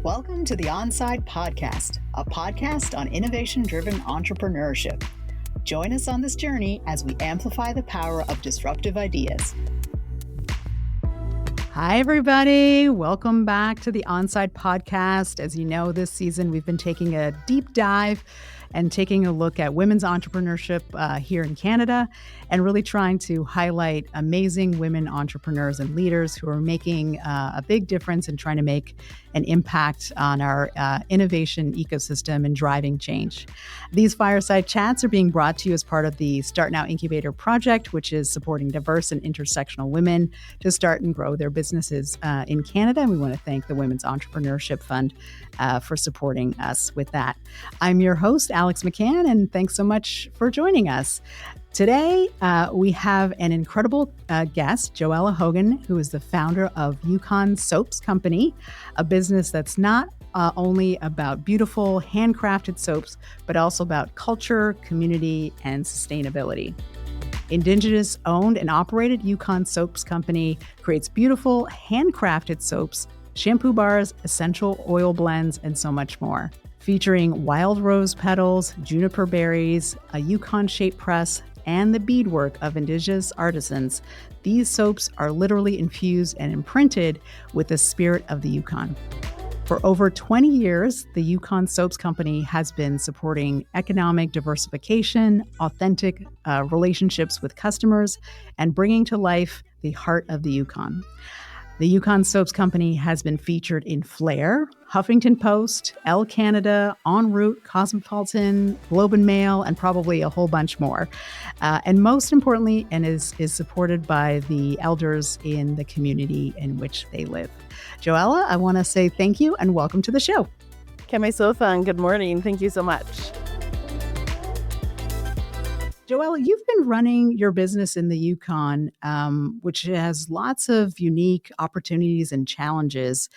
Welcome to the Onside Podcast, a podcast on innovation-driven entrepreneurship. Join us on this journey as we amplify the power of disruptive ideas. Hi, everybody. Welcome back to the Onside Podcast. As you know, this season we've been taking a deep dive and taking a look at women's entrepreneurship here in Canada and really trying to highlight amazing women entrepreneurs and leaders who are making a big difference and trying to make an impact on our innovation ecosystem and driving change. These fireside chats are being brought to you as part of the Start Now Incubator project, which is supporting diverse and intersectional women to start and grow their businesses in Canada. And we want to thank the Women's Entrepreneurship Fund for supporting us with that. I'm your host, Alex McCann, and thanks so much for joining us. Today, we have an incredible guest, Joella Hogan, who is the founder of Yukon Soaps Company, a business that's not only about beautiful handcrafted soaps, but also about culture, community, and sustainability. Indigenous owned and operated Yukon Soaps Company creates beautiful handcrafted soaps, shampoo bars, essential oil blends, and so much more. Featuring wild rose petals, juniper berries, a Yukon-shaped press, and the beadwork of Indigenous artisans, these soaps are literally infused and imprinted with the spirit of the Yukon. For over 20 years, the Yukon Soaps Company has been supporting economic diversification, authentic relationships with customers, and bringing to life the heart of the Yukon. The Yukon Soaps Company has been featured in Flair, Huffington Post, Elle Canada, En Route, Cosmopolitan, Globe and Mail, and probably a whole bunch more. And most importantly, and is supported by the elders in the community in which they live. Joella, I want to say thank you and welcome to the show. Keme Sofan, good morning. Thank you so much. Joella, you've been running your business in the Yukon, which has lots of unique opportunities and challenges.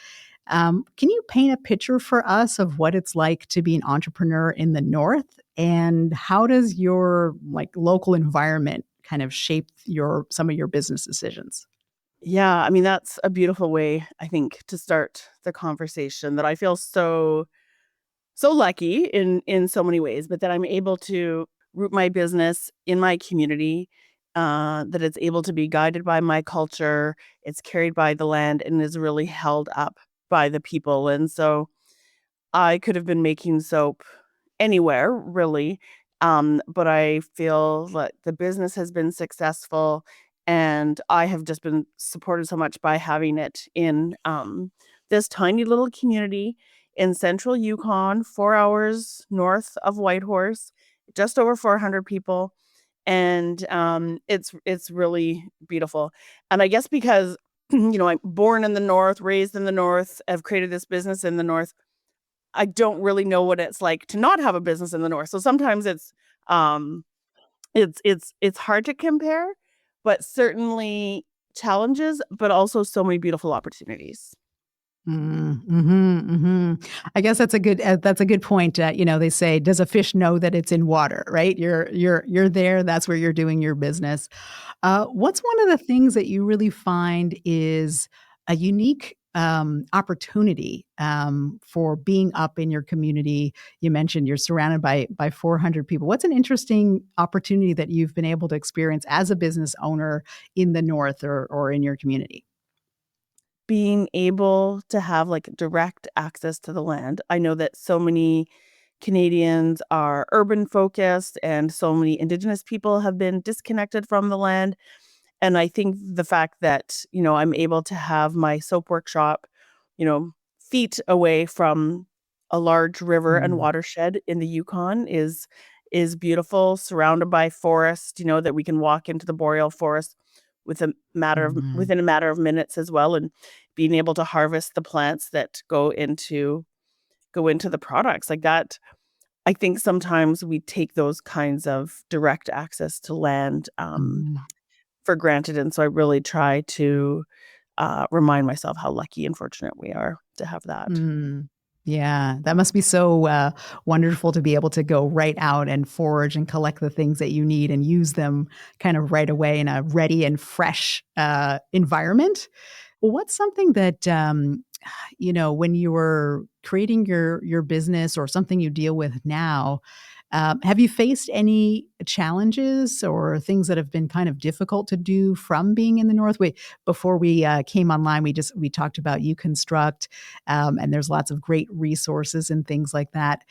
Can you paint a picture for us of what it's like to be an entrepreneur in the North, and how does your local environment kind of shape some of your business decisions? Yeah, I mean, that's a beautiful way, I think, to start the conversation, that I feel so lucky in so many ways, but that I'm able to root my business in my community, that it's able to be guided by my culture, it's carried by the land, and is really held up by the people. And so I could have been making soap anywhere, really, but I feel that the business has been successful, and I have just been supported so much by having it in this tiny little community in central Yukon, 4 hours north of Whitehorse, just over 400 people. And it's really beautiful. And I guess because, I'm born in the North, raised in the North, I've created this business in the North, I don't really know what it's like to not have a business in the North. So sometimes it's hard to compare, but certainly challenges, but also so many beautiful opportunities. I guess that's a good point. They say, does a fish know that it's in water, right? You're there. That's where you're doing your business. What's one of the things that you really find is a unique opportunity for being up in your community? You mentioned you're surrounded by 400 people. What's an interesting opportunity that you've been able to experience as a business owner in the North or in your community? Being able to have direct access to the land. I know that so many Canadians are urban focused, and so many Indigenous people have been disconnected from the land. And I think the fact that, I'm able to have my soap workshop, feet away from a large river and watershed in the Yukon is beautiful, surrounded by forest, that we can walk into the boreal forest within a matter of minutes as well, and being able to harvest the plants that go into the products like that. I think sometimes we take those kinds of direct access to land for granted, and so I really try to remind myself how lucky and fortunate we are to have that. Yeah, that must be so wonderful to be able to go right out and forage and collect the things that you need and use them kind of right away in a ready and fresh environment. What's something that when you were creating your business or something you deal with now, have you faced any challenges or things that have been kind of difficult to do from being in the North? Before we came online, we talked about You Construct, and there's lots of great resources and things like that.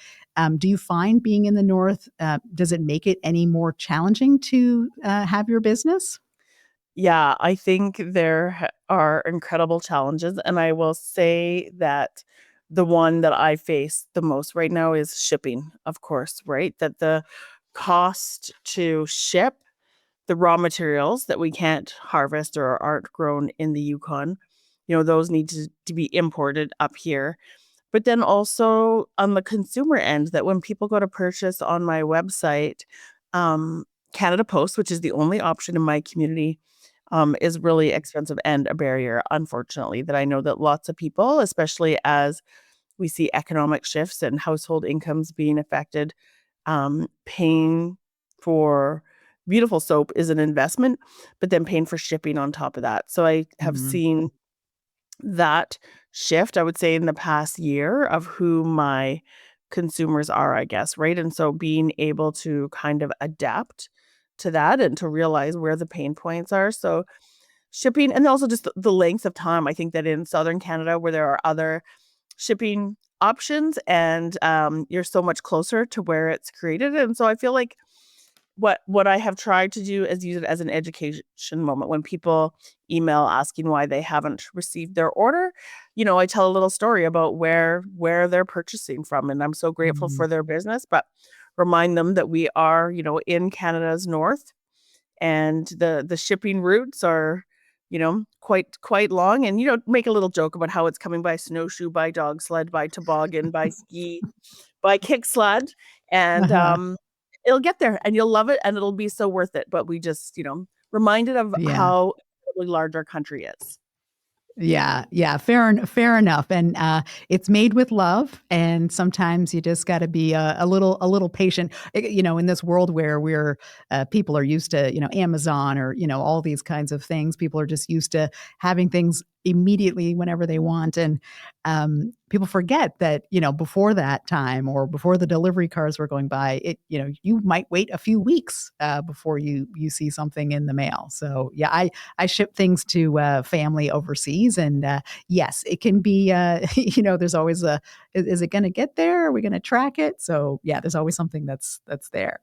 Do you find being in the North, does it make it any more challenging to have your business? Yeah, I think there are incredible challenges, and I will say that the one that I face the most right now is shipping, of course, right? That the cost to ship the raw materials that we can't harvest or aren't grown in the Yukon, those need to be imported up here. But then also on the consumer end, that when people go to purchase on my website, um, Canada Post, which is the only option in my community, is really expensive and a barrier, unfortunately, that I know that lots of people, especially as we see economic shifts and household incomes being affected, paying for beautiful soap is an investment, but then paying for shipping on top of that. So I have Mhm. seen that shift, I would say, in the past year of who my consumers are, I guess, right? And so being able to kind of adapt to that and to realize where the pain points are. So shipping and also just the length of time. I think that in Southern Canada, where there are other shipping options and you're so much closer to where it's created. And so I feel like what I have tried to do is use it as an education moment. When people email asking why they haven't received their order, I tell a little story about where they're purchasing from, and I'm so grateful Mhm. for their business, but remind them that we are, in Canada's north, and the shipping routes are, quite long, and, make a little joke about how it's coming by snowshoe, by dog sled, by toboggan, by ski, by kick sled, and, Uh-huh. it'll get there, and you'll love it, and it'll be so worth it, but we just, reminded of Yeah. how incredibly large our country is. Yeah, yeah, fair enough, and, it's made with love, and sometimes you just gotta be a little patient, in this world where people are used to, Amazon or, all these kinds of things. People are just used to having things immediately whenever they want, and, people forget that, before that time or before the delivery cars were going by, you might wait a few weeks, before you see something in the mail. So, yeah, I ship things to family overseas, and yes, it can be. There's always a. Is it going to get there? Are we going to track it? So yeah, there's always something that's there.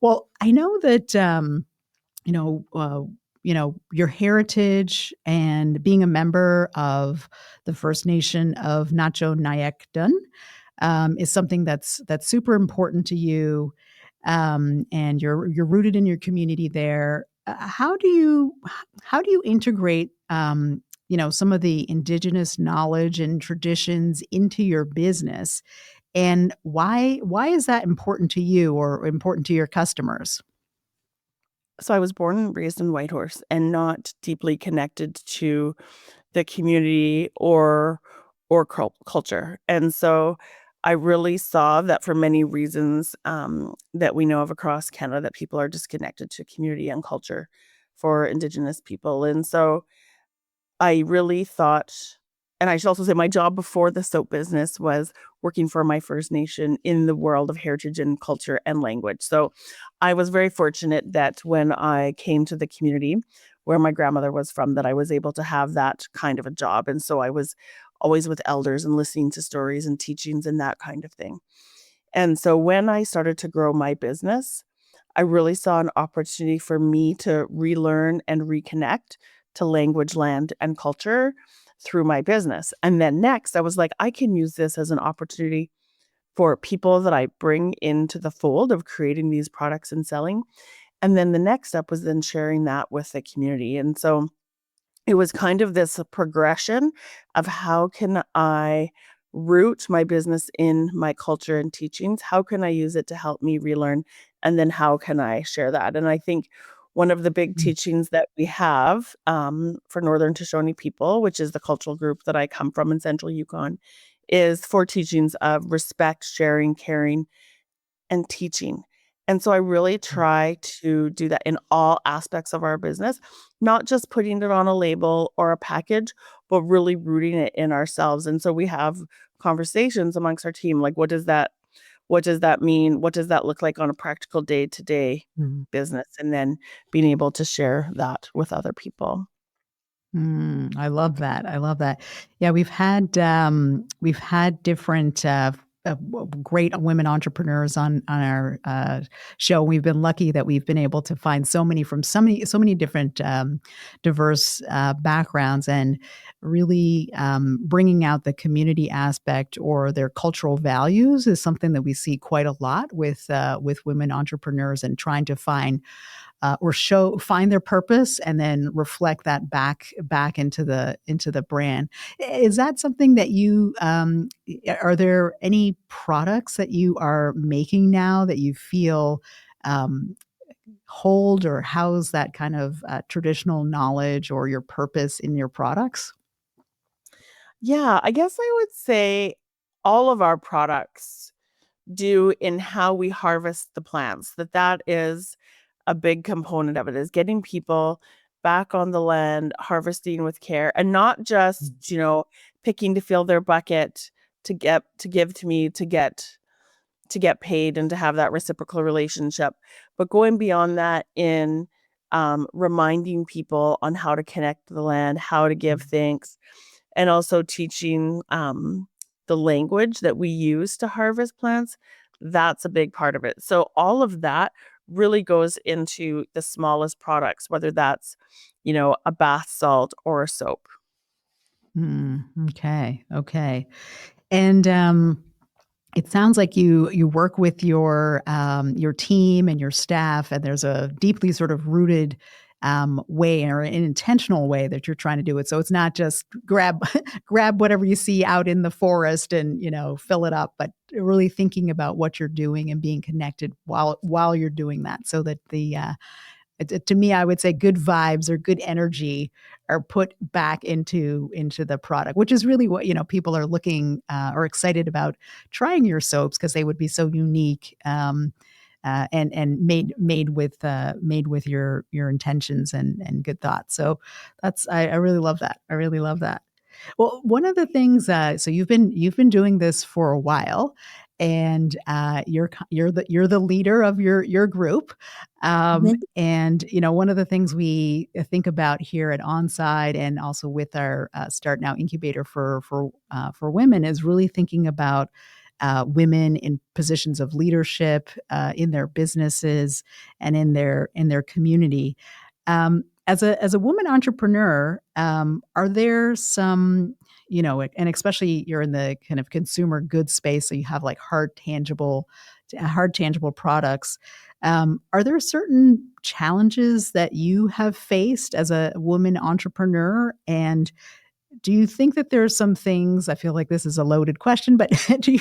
Well, I know that you know, uh, your heritage and being a member of the First Nation of Nacho Nayakdun is something that's super important to you, and you're rooted in your community there. How do you integrate some of the indigenous knowledge and traditions into your business, and why is that important to you or important to your customers? So I was born and raised in Whitehorse and not deeply connected to the community or culture. And so I really saw that for many reasons that we know of across Canada, that people are disconnected to community and culture for Indigenous people. And so I really thought, and I should also say my job before the soap business was working for my First Nation in the world of heritage and culture and language. So I was very fortunate that when I came to the community where my grandmother was from, that I was able to have that kind of a job. And so I was always with elders and listening to stories and teachings and that kind of thing. And so when I started to grow my business, I really saw an opportunity for me to relearn and reconnect to language, land, and culture through my business. And then next, I was like, I can use this as an opportunity for people that I bring into the fold of creating these products and selling. And then the next step was then sharing that with the community. And so it was kind of this progression of how can I root my business in my culture and teachings? How can I use it to help me relearn? And then how can I share that? And I think one of the big Mm. teachings that we have for Northern Shoshone people, which is the cultural group that I come from in Central Yukon, is four teachings of respect, sharing, caring, and teaching. And so I really Mm. try to do that in all aspects of our business, not just putting it on a label or a package, but really rooting it in ourselves. And so we have conversations amongst our team like what does that mean? What does that look like on a practical day-to-day Mm. business? And then being able to share that with other people. I love that. I love that. Yeah, we've had different great women entrepreneurs on our show. We've been lucky that we've been able to find so many from so many different diverse backgrounds, and really bringing out the community aspect or their cultural values is something that we see quite a lot with women entrepreneurs, and trying to or find their purpose and then reflect that back into the brand. Is that something that you are there any products that you are making now that you feel um, hold or house that kind of traditional knowledge or your purpose in your products? Yeah, I guess I would say all of our products do in how we harvest the plants, that is a big component of it, is getting people back on the land, harvesting with care, and not just, picking to fill their bucket to give to me to get paid and to have that reciprocal relationship, but going beyond that in reminding people on how to connect to the land, how to give thanks, and also teaching the language that we use to harvest plants. That's a big part of it. So all of that really goes into the smallest products, whether that's, a bath salt or a soap. Okay, okay. And it sounds like you work with your team and your staff, and there's a deeply sort of rooted way or an intentional way that you're trying to do it. So it's not just grab grab whatever you see out in the forest and fill it up, but really thinking about what you're doing and being connected while you're doing that, so that to me, I would say good vibes or good energy are put back into the product, which is really what people are looking or excited about trying your soaps, because they would be so unique, and made with your intentions and good thoughts. So I really love that. I really love that. Well, one of the things, so you've been doing this for a while, and you're the leader of your group, Mhm. and one of the things we think about here at Onside, and also with our Start Now incubator for women, is really thinking about women in positions of leadership in their businesses and in their community. As a woman entrepreneur, are there some, and especially you're in the kind of consumer goods space, so you have like hard tangible products. Are there certain challenges that you have faced as a woman entrepreneur? And do you think that there are some things? I feel like this is a loaded question, but do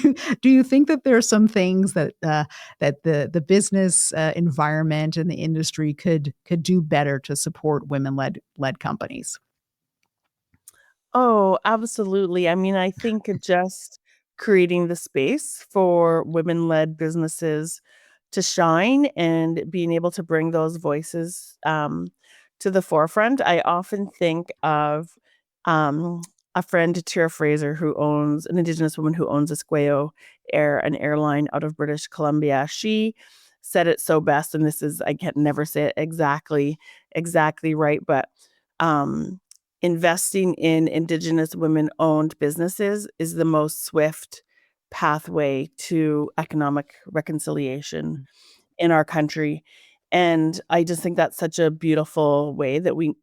you think that there are some things that the business environment and the industry could do better to support women led companies? Oh, absolutely. I mean, I think just creating the space for women-led businesses to shine and being able to bring those voices to the forefront. I often think of um, a friend, Tira Fraser, who owns an Indigenous woman who owns Esqueo Air, an airline out of British Columbia. She said it so best, and this is, I can never say it exactly right, but um, investing in Indigenous women-owned businesses is the most swift pathway to economic reconciliation in our country, and I just think that's such a beautiful way that we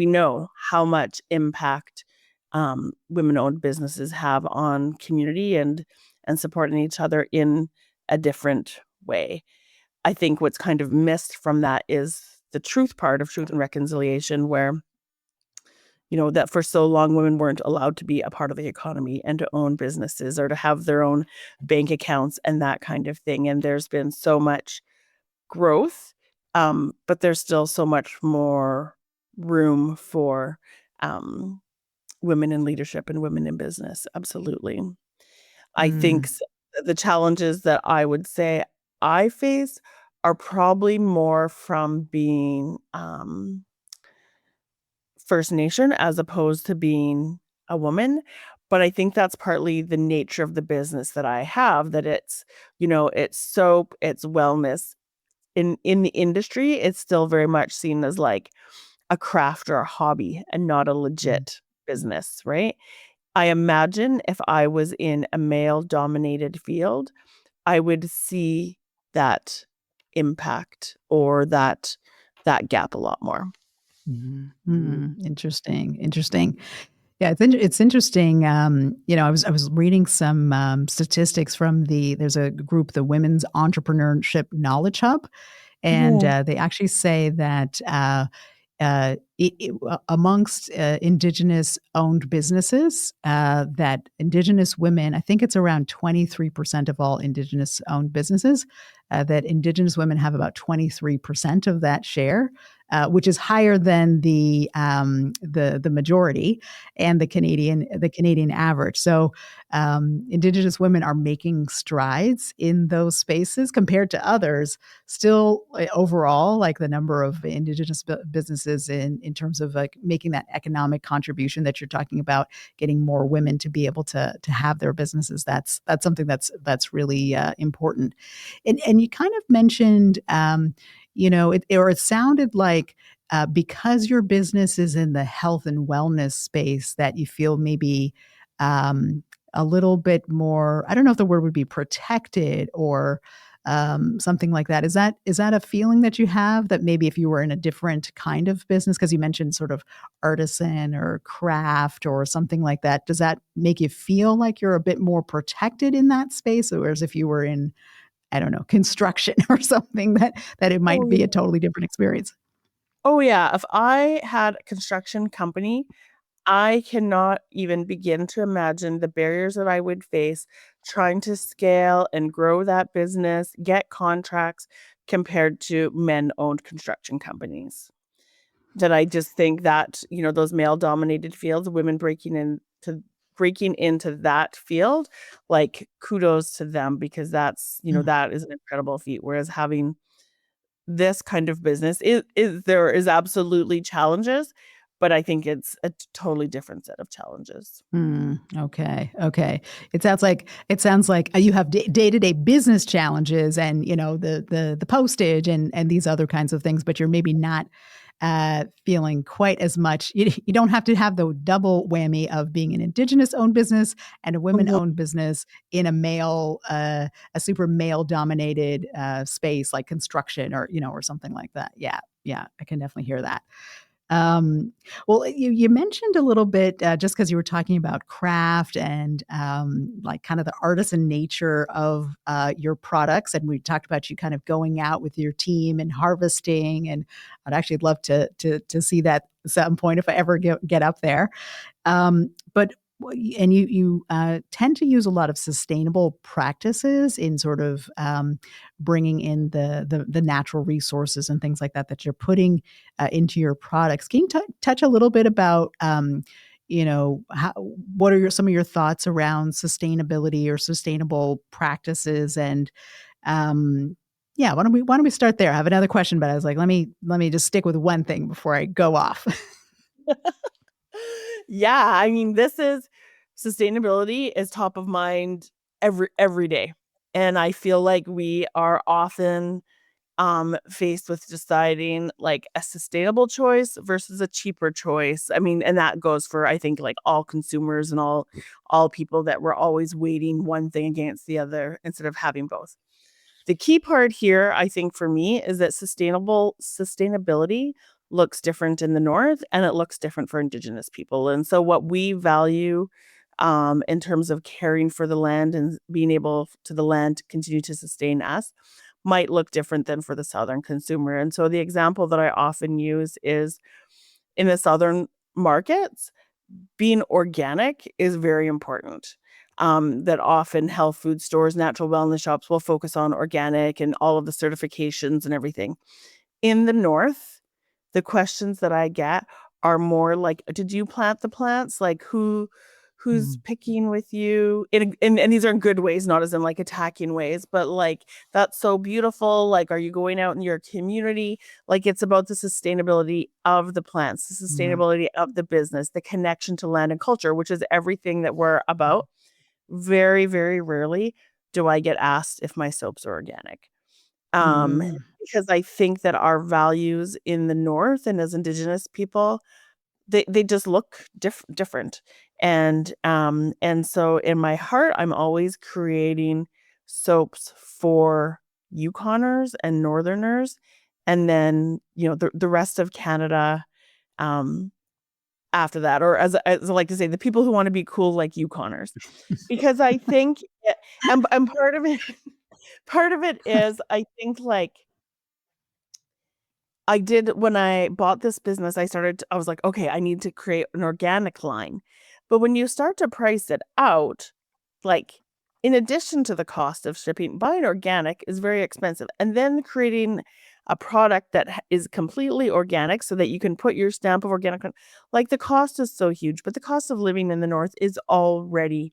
know how much impact, women-owned businesses have on community and supporting each other in a different way. I think what's kind of missed from that is the truth part of Truth and Reconciliation, where that for so long women weren't allowed to be a part of the economy and to own businesses or to have their own bank accounts and that kind of thing. And there's been so much growth, but there's still so much more room for um, women in leadership and women in business. Absolutely. I think Mm, the challenges that I would say I face are probably more from being First Nation as opposed to being a woman. But I think that's partly the nature of the business that I have, that it's, it's soap, it's wellness. In the industry, it's still very much seen as like a craft or a hobby and not a Mhm. legit business, right? I imagine if I was in a male-dominated field, I would see that impact or that gap a lot more. Mhm. Mm, interesting, interesting. Yeah, it's interesting, I was reading some, statistics from there's a group, the Women's Entrepreneurship Knowledge Hub, and, Mhm. they actually say that, amongst, Indigenous-owned businesses, that Indigenous women, I think it's around 23% of all Indigenous-owned businesses, that Indigenous women have about 23% of that share, which is higher than the majority and the Canadian average. So, Indigenous women are making strides in those spaces compared to others. Still, overall, like the number of Indigenous businesses in terms of like making that economic contribution that you're talking about, getting more women to be able to have their businesses. That's something that's really important. And you kind of mentioned, it sounded like because your business is in the health and wellness space, that you feel maybe um, a little bit more. I don't know if the word would be protected or something like that. Is that a feeling that you have, that maybe if you were in a different kind of business, because you mentioned sort of artisan or craft or something like that, does that make you feel like you're a bit more protected in that space, or as if you were in, I don't know, construction or something, that it Oh, might be a yeah. totally different experience? Oh, yeah. If I had a construction company, I cannot even begin to imagine the barriers that I would face trying to scale and grow that business, get contracts compared to men-owned construction companies. That I just think that, those male-dominated fields, women breaking into that field, like, kudos to them because that is an incredible feat, whereas having this kind of business there is absolutely challenges, but I think it's a totally different set of challenges. Okay, okay. It sounds like you have day-to-day business challenges, and the postage and these other kinds of things, but you're maybe not feeling quite as much. You don't have to have the double whammy of being an Indigenous-owned business and a Mhm. women-owned business in a super male-dominated space like construction, or something like that. Yeah, yeah, I can definitely hear that. Um, well, you mentioned a little bit, just because you were talking about craft and, like, kind of the artisan nature of, your products, and we talked about you kind of going out with your team and harvesting, and I'd actually love to see that at some point if I ever get up there. But and you tend to use a lot of sustainable practices in sort of bringing in the natural resources and things like that that you're putting into your products. Can you touch a little bit about what are some of your thoughts around sustainability or sustainable practices, and yeah, why don't we start there? I have another question, but I was like, let me just stick with one thing before I go off. Yeah, I mean, this is sustainability is top of mind every day, and I feel like we are often faced with deciding like a sustainable choice versus a cheaper choice. I mean, and that goes for I think like all consumers and all people, that we're always weighting one thing against the other instead of having both. The key part here, I think for me, is that sustainability looks different in the north and it looks different for indigenous people. And so what we value in terms of caring for the land and being able to the land to continue to sustain us might look different than for the southern consumer. And so the example that I often use is in the southern markets, being organic is very important. That often health food stores, natural wellness shops will focus on organic and all of the certifications and everything. In the north, the questions that I get are more like, "Did you plant the plants? Like, who's picking with you and these are in good ways, not as in like attacking ways, but like that's so beautiful. Like, are you going out in your community? Like, it's about the sustainability of the plants, the Right. sustainability of the business, the connection to land and culture, which is everything that we're about. Very, very rarely do I get asked if my soaps are organic. Um, Mm. because I think that our values in the North and as Indigenous people, they just look different. And so in my heart, I'm always creating soaps for Yukoners and Northerners, and then, the rest of Canada, um, after that, or as I like to say, the people who wanna be cool like Yukoners. Because I think and part of it is, I think, like, I did when I bought this business, I was like, "Okay, I need to create an organic line." But when you start to price it out, like, in addition to the cost of shipping, buying organic is very expensive, and then creating a product that is completely organic so that you can put your stamp of organic on, like, the cost is so huge, but the cost of living in the North is already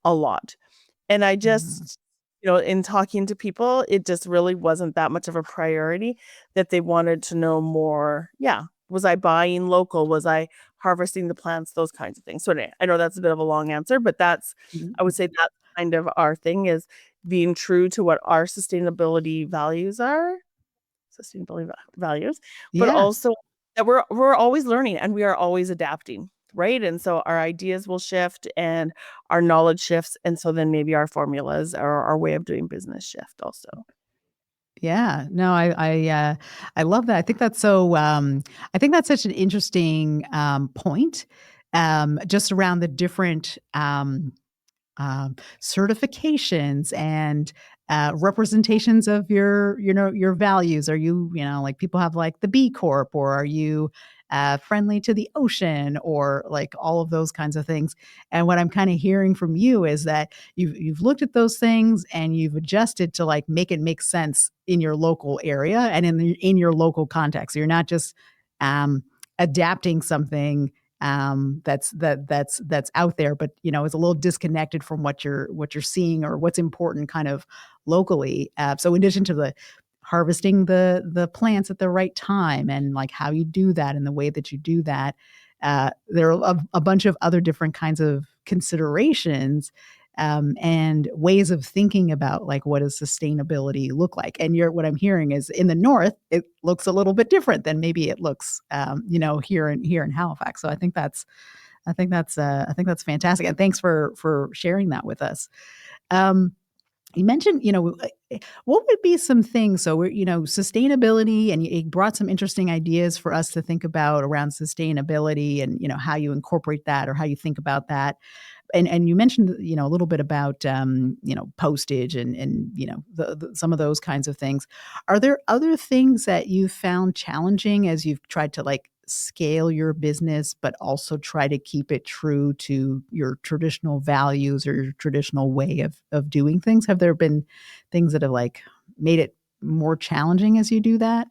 a lot. And I Mm. just, in talking to people, it just really wasn't that much of a priority that they wanted to know more. Yeah. Was I buying local? Was I harvesting the plants? Those kinds of things. So anyway, I know that's a bit of a long answer, but I would say that's kind of our thing is being true to what our sustainability values are, values, but Yes. also that we're always learning and we are always adapting, right? And so our ideas will shift and our knowledge shifts, and so then maybe our formulas or our way of doing business shift also. Yeah. No, I love that. I think that's such an interesting, point, just around the different, certifications and representations of your values. Are you, like people have like the B Corp, or are you friendly to the ocean, or like all of those kinds of things? And what I'm kind of hearing from you is that you've looked at those things and you've adjusted to like make it make sense in your local area and in your local context. You're not just um, adapting something that's out there, but is a little disconnected from what you're seeing or what's important kind of locally. So in addition to the harvesting the plants at the right time and like how you do that and the way that you do that, there are a bunch of other different kinds of considerations, and ways of thinking about like what does sustainability look like. And what I'm hearing is in the north it looks a little bit different than maybe it looks, here in Halifax. So I think that's fantastic, and thanks for sharing that with us. um, you mentioned, what would be some things? So we're, sustainability, and you brought some interesting ideas for us to think about around sustainability, and how you incorporate that or how you think about that. And you mentioned, a little bit about, postage and some of those kinds of things. Are there other things that you've found challenging as you've tried to like scale your business, but also try to keep it true to your traditional values or your traditional way of doing things? Have there been things that have like made it more challenging as you do that?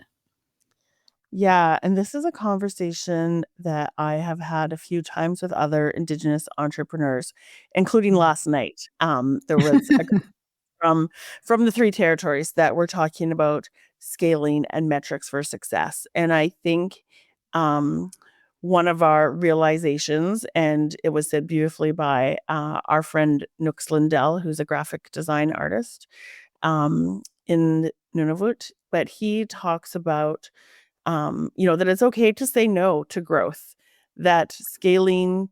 Yeah, and this is a conversation that I have had a few times with other Indigenous entrepreneurs, including last night. There was a from from the 3 territories that we're talking about scaling and metrics for success. And I think, um, one of our realizations, and it was said beautifully by, our friend Nooks Lindell, who's a graphic design artist, in Nunavut, but he talks about, that it's okay to say no to growth, that scaling,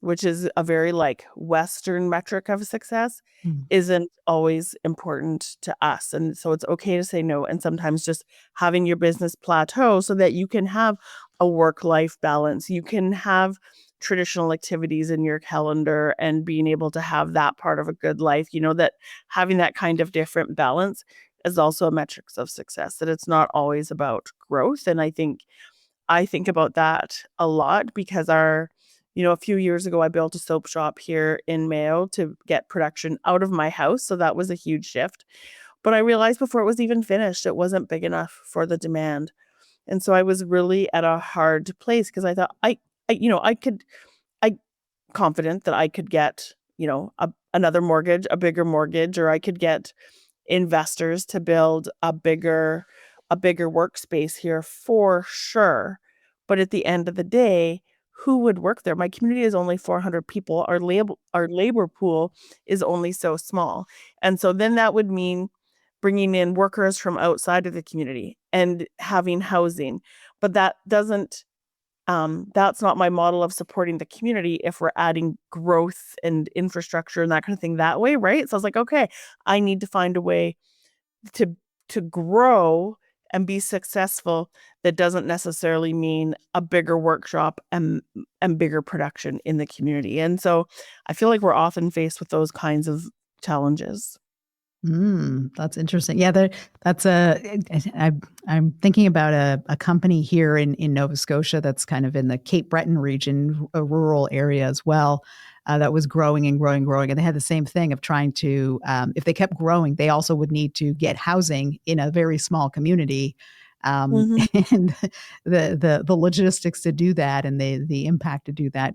which is a very, like, Western metric of success, Mm. isn't always important to us, and so it's okay to say no, and sometimes just having your business plateau so that you can have a work-life balance, you can have traditional activities in your calendar and being able to have that part of a good life, that having that kind of different balance is also a metrics of success, that it's not always about growth, and I think about that a lot because a few years ago, I built a soap shop here in Mayo to get production out of my house. So that was a huge shift. But I realized before it was even finished, it wasn't big enough for the demand. And so I was really at a hard place because I thought, I confident that I could get, another mortgage, a bigger mortgage, or I could get investors to build a bigger workspace here for sure. But at the end of the day, who would work there? My community is only 400 people. Our labor pool is only so small. And so then that would mean bringing in workers from outside of the community and having housing. But that's not my model of supporting the community if we're adding growth and infrastructure and that kind of thing that way, right? So I was like, okay, I need to find a way to grow and be successful that doesn't necessarily mean a bigger workshop and bigger production in the community. And so I feel like we're often faced with those kinds of challenges. That's interesting. Yeah, that's I'm thinking about a company here in Nova Scotia that's kind of in the Cape Breton region, a rural area as well, that was growing and growing, growing, and they had the same thing of trying to. If they kept growing, they also would need to get housing in a very small community, Mhm. and the logistics to do that and the impact to do that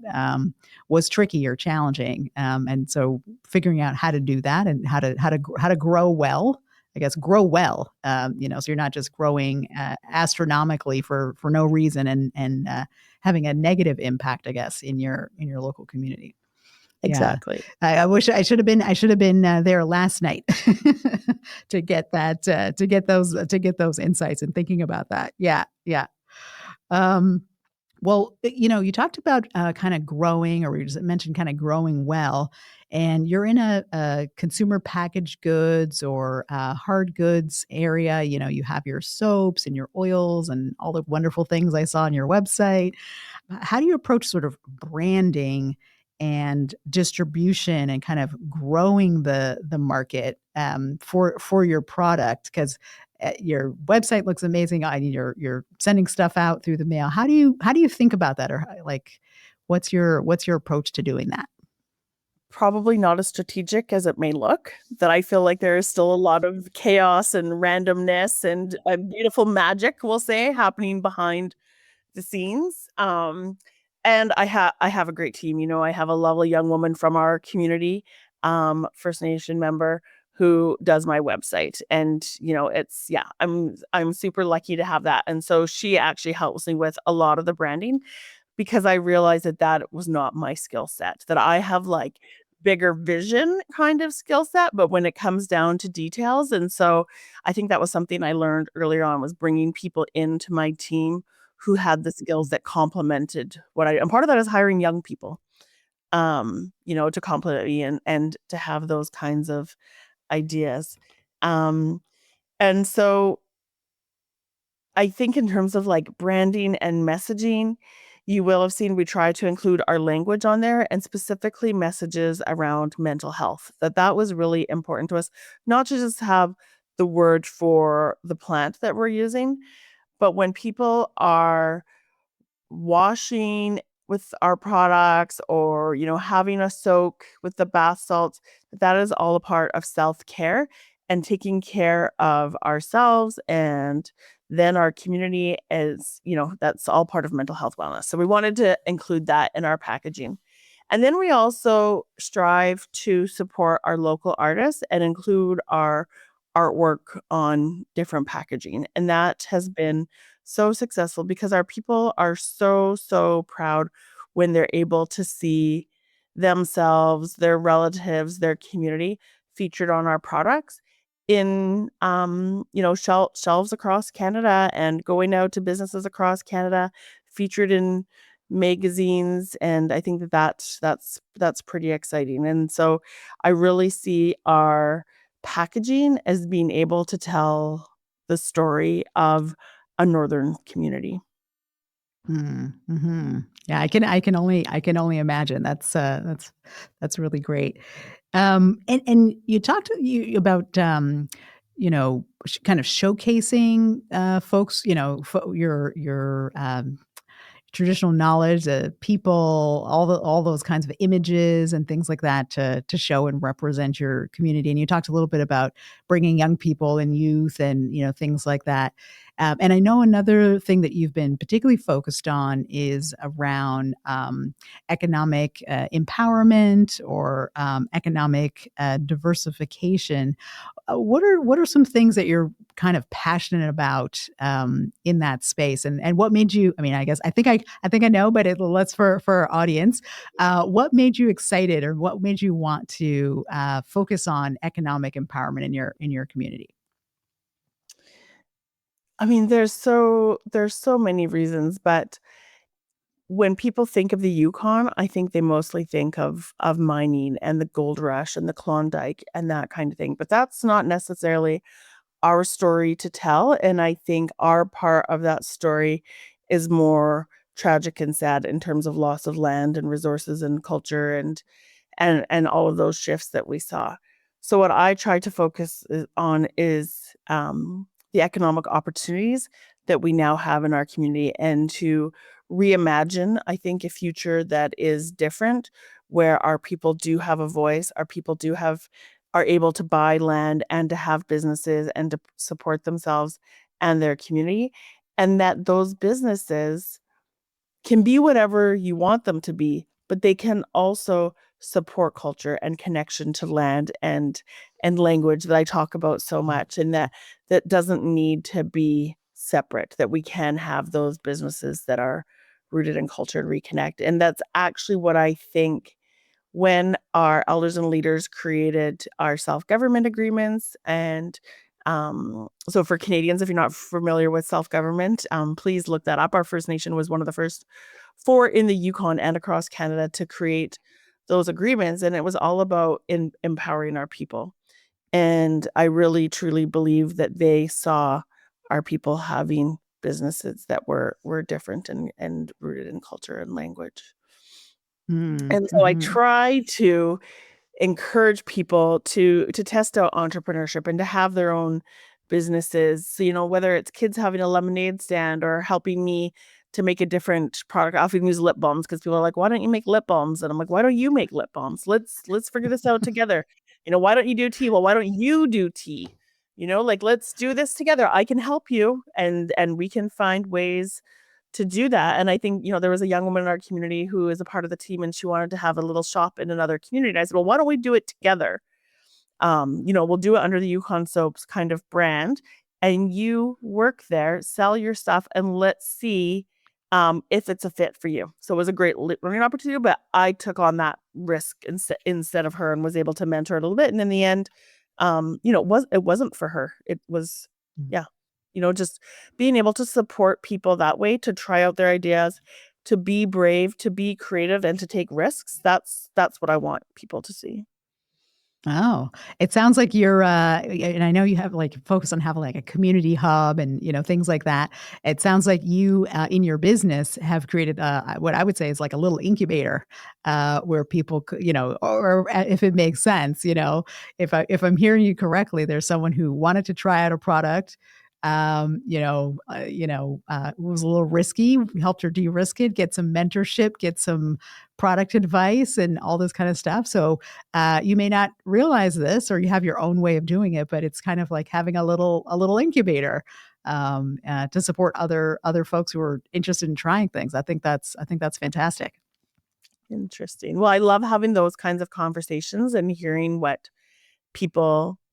was tricky or challenging. And so figuring out how to do that and how to grow well, I guess grow well, so you're not just growing astronomically for no reason and having a negative impact, I guess, in your local community. Yeah, Exactly. I wish I should have been there last night to get that to get those insights and thinking about that. Yeah, yeah. Um, well, you talked about kind of growing, or you just mentioned kind of growing well, and you're in a consumer packaged goods or hard goods area. You have your soaps and your oils and all the wonderful things I saw on your website. How do you approach sort of branding and distribution and kind of growing the market for your product? Because your website looks amazing. I mean, you're sending stuff out through the mail. How do you think about that, or like, what's your approach to doing that? Probably not as strategic as it may look, that I feel like there is still a lot of chaos and randomness and a beautiful magic, we'll say, happening behind the scenes. And I have a great team. I have a lovely young woman from our community, First Nation member, who does my website. And it's yeah, I'm super lucky to have that. And so she actually helps me with a lot of the branding because I realized that that was not my skill set. That I have like bigger vision kind of skill set, but when it comes down to details, and so I think that was something I learned earlier on, was bringing people into my team who had the skills that complemented what I, and part of that is hiring young people, to complement me and to have those kinds of ideas. Um, and so I think in terms of like branding and messaging, you will have seen we try to include our language on there and specifically messages around mental health. That was really important to us, not to just have the word for the plant that we're using, but when people are washing with our products or having a soak with the bath salts, that is all a part of self-care and taking care of ourselves, and then our community is, that's all part of mental health wellness. So we wanted to include that in our packaging. And then we also strive to support our local artists and include our artwork on different packaging. And that has been so successful because our people are so, so proud when they're able to see themselves, their relatives, their community featured on our products in shelves across Canada and going out to businesses across Canada, featured in magazines. And I think that's pretty exciting. And so I really see our packaging as being able to tell the story of a northern community. Mhm. Yeah, I can only imagine. That's really great. And you talked about kind of showcasing folks, your traditional knowledge, people, all those kinds of images and things like that to show and represent your community. And you talked a little bit about bringing young people and youth and things like that. And I know another thing that you've been particularly focused on is around economic empowerment or economic diversification. What are some things that you're kind of passionate about in that space, and what made you? I mean, I guess I think I know, but let's for our audience, what made you excited, or what made you want to focus on economic empowerment in your community? I mean, there's so many reasons, but when people think of the Yukon, I think they mostly think of mining and the gold rush and the Klondike and that kind of thing. But that's not necessarily our story to tell. And I think our part of that story is more tragic and sad in terms of loss of land and resources and culture and all of those shifts that we saw. So what I try to focus on is the economic opportunities that we now have in our community, and to reimagine, I think, a future that is different, where our people do have a voice, our people do have are able to buy land and to have businesses and to support themselves and their community, and that those businesses can be whatever you want them to be, but they can also support culture and connection to land and language that I talk about so much, and that doesn't need to be separate, that we can have those businesses that are rooted in culture and reconnect. And that's actually what I think when our elders and leaders created our self-government agreements. And so for Canadians, if you're not familiar with self-government, please look that up. Our First Nation was one of the first four in the Yukon and across Canada to create those agreements. And it was all about empowering our people. And I really, truly believe that they saw our people having businesses that were different and rooted in culture and language. And so I Mm-hmm. try to encourage people to test out entrepreneurship and to have their own businesses. So, whether it's kids having a lemonade stand or helping me to make a different product. I often use lip balms because people are like, "Why don't you make lip balms?" And I'm like, "Why don't you make lip balms? Let's figure this out together. Why don't you do tea? Well, why don't you do tea? Like, let's do this together. I can help you, and we can find ways to do that." And I think, there was a young woman in our community who is a part of the team, and she wanted to have a little shop in another community. And I said, "Well, why don't we do it together? We'll do it under the Yukon Soaps kind of brand, and you work there, sell your stuff, and let's see if it's a fit for you." So it was a great learning opportunity, but I took on that risk instead of her, and was able to mentor her a little bit. And in the end, it wasn't for her. It was, yeah, just being able to support people that way, to try out their ideas, to be brave, to be creative, and to take risks. That's what I want people to see. Oh, it sounds like you're, and I know you have like focus on having like a community hub and things like that. It sounds like you, in your business, have created what I would say is like a little incubator, where people, or if it makes sense, if I'm hearing you correctly, there's someone who wanted to try out a product. It was a little risky. We helped her de-risk it, get some mentorship, get some product advice, and all this kind of stuff. So you may not realize this, or you have your own way of doing it, but it's kind of like having a little incubator to support other folks who are interested in trying things. I think that's fantastic. Interesting. Well, I love having those kinds of conversations and hearing what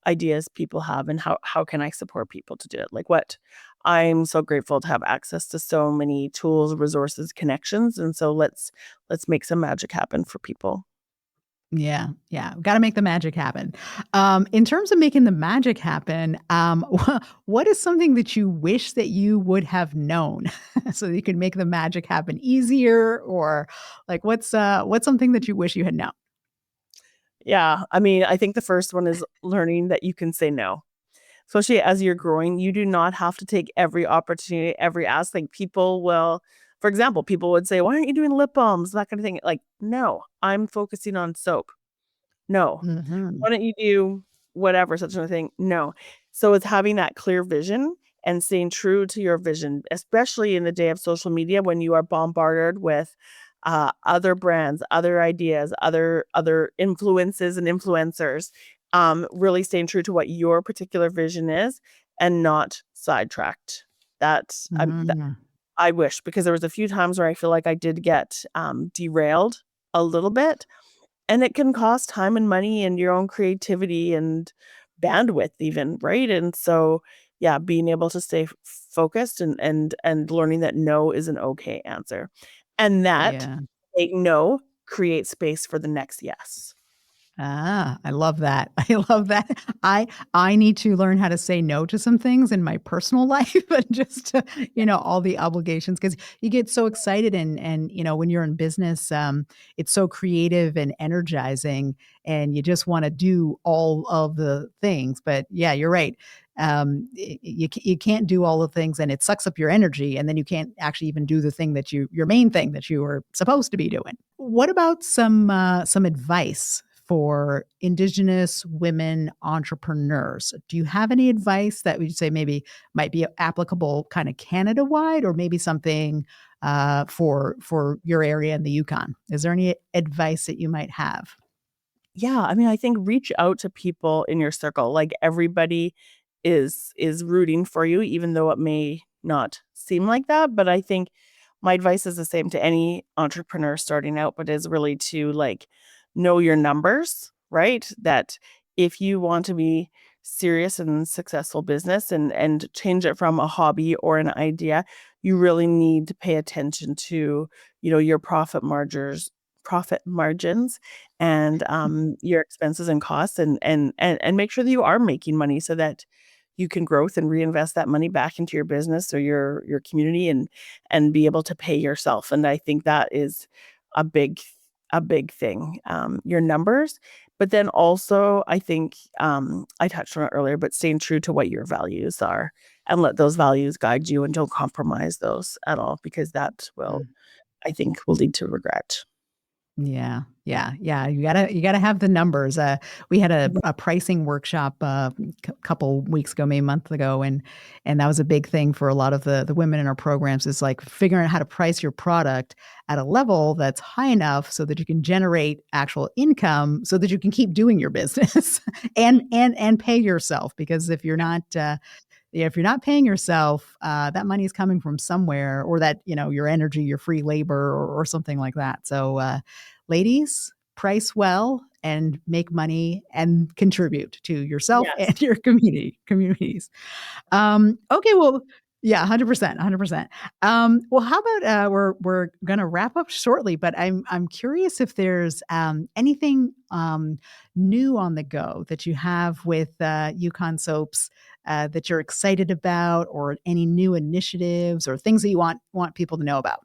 ideas people have, and how can I support people to do it. Like, what I'm so grateful to have access to so many tools, resources, connections. And so let's make some magic happen for people. Yeah, yeah, got to make the magic happen. In terms of making the magic happen, what is something that you wish that you would have known so that you can make the magic happen easier, or like what's something that you wish you had known? Yeah. I mean, I think the first one is learning that you can say no. Especially as you're growing, you do not have to take every opportunity, every ask. Like, people will, for example, people would say, "Why aren't you doing lip balms?" That kind of thing. Like, no, I'm focusing on soap. No. Mhm. "Why don't you do whatever, such a thing?" No. So it's having that clear vision and staying true to your vision, especially in the day of social media, when you are bombarded with other brands, other ideas, other influences and influencers. Really staying true to what your particular vision is, and not sidetracked. Mm. I wish, because there was a few times where I feel like I did get derailed a little bit, and it can cost time and money and your own creativity and bandwidth even, right? And so, yeah, being able to stay focused and learning that no is an okay answer. And that Yeah. a no creates space for the next yes. Ah, I love that. I love that. I need to learn how to say no to some things in my personal life and just to, all the obligations because you get so excited and when you're in business, it's so creative and energizing and you just want to do all of the things. But yeah, you're right. You can't do all the things and it sucks up your energy and then you can't actually even do the thing that your main thing that you were supposed to be doing. What about some advice for Indigenous women entrepreneurs? Do you have any advice that would say maybe might be applicable kind of Canada wide, or maybe something for your area in the Yukon? Is there any advice that you might have? Yeah, I mean, I think reach out to people in your circle. Like, everybody is rooting for you, even though it may not seem like that. But I think my advice is the same to any entrepreneur starting out, but is really to, like, know your numbers, right? That if you want to be serious and successful business and change it from a hobby or an idea, you really need to pay attention to, your profit margins and your expenses and costs, and make sure that you are making money so that you can growth and reinvest that money back into your business or your community and be able to pay yourself. And I think that is a big a big thing. Your numbers, but then also I think I touched on it earlier, but staying true to what your values are and let those values guide you and don't compromise those at all, because that will, I think, will lead to regret. Yeah, yeah, yeah. You gotta have the numbers. We had a pricing workshop couple weeks ago, maybe a month ago, and that was a big thing for a lot of the women in our programs. Is like figuring out how to price your product at a level that's high enough so that you can generate actual income, so that you can keep doing your business and pay yourself. Because if you're not yeah, if you're not paying yourself, that money is coming from somewhere, or that your energy, your free labor, or something like that. So, ladies, price well and make money and contribute to yourself Yes. and your communities. Okay, well, yeah, 100%, 100%. Well, how about we're gonna wrap up shortly, but I'm curious if there's anything new on the go that you have with Yukon Soaps that you're excited about, or any new initiatives or things that you want people to know about.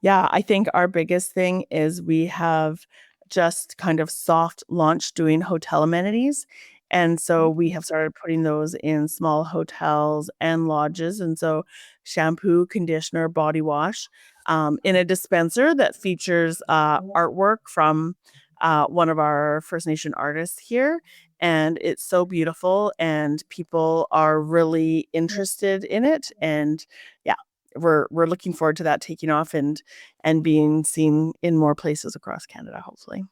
Yeah, I think our biggest thing is we have just kind of soft launched doing hotel amenities. And so we have started putting those in small hotels and lodges. And so shampoo, conditioner, body wash, in a dispenser that features artwork from one of our First Nation artists here. And it's so beautiful, and people are really interested in it. And yeah, we're looking forward to that taking off and being seen in more places across Canada, hopefully.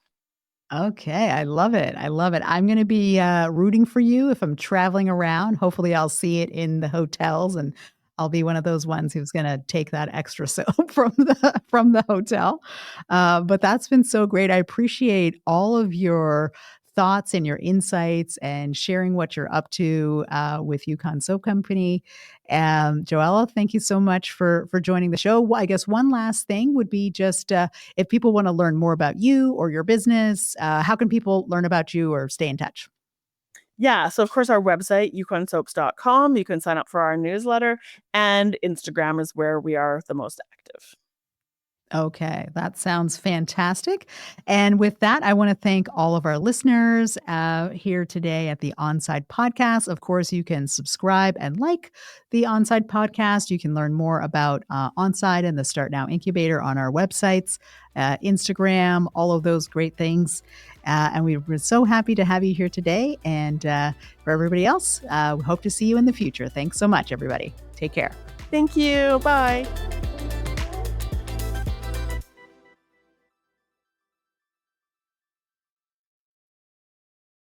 Okay, I love it. I love it. I'm going to be rooting for you if I'm traveling around. Hopefully, I'll see it in the hotels, and I'll be one of those ones who's going to take that extra soap from the hotel. But that's been so great. I appreciate all of your thoughts and your insights and sharing what you're up to with Yukon Soap Company. Joella, thank you so much for joining the show. Well, I guess one last thing would be just if people want to learn more about you or your business, how can people learn about you or stay in touch? Yeah, so of course our website, yukonsoaps.com, you can sign up for our newsletter, and Instagram is where we are the most active. Okay, that sounds fantastic. And with that, I want to thank all of our listeners here today at the Onside Podcast. Of course, you can subscribe and like the Onside Podcast. You can learn more about Onside and the Start Now Incubator on our websites, Instagram, all of those great things. And we were so happy to have you here today. And for everybody else, we hope to see you in the future. Thanks so much, everybody. Take care. Thank you. Bye.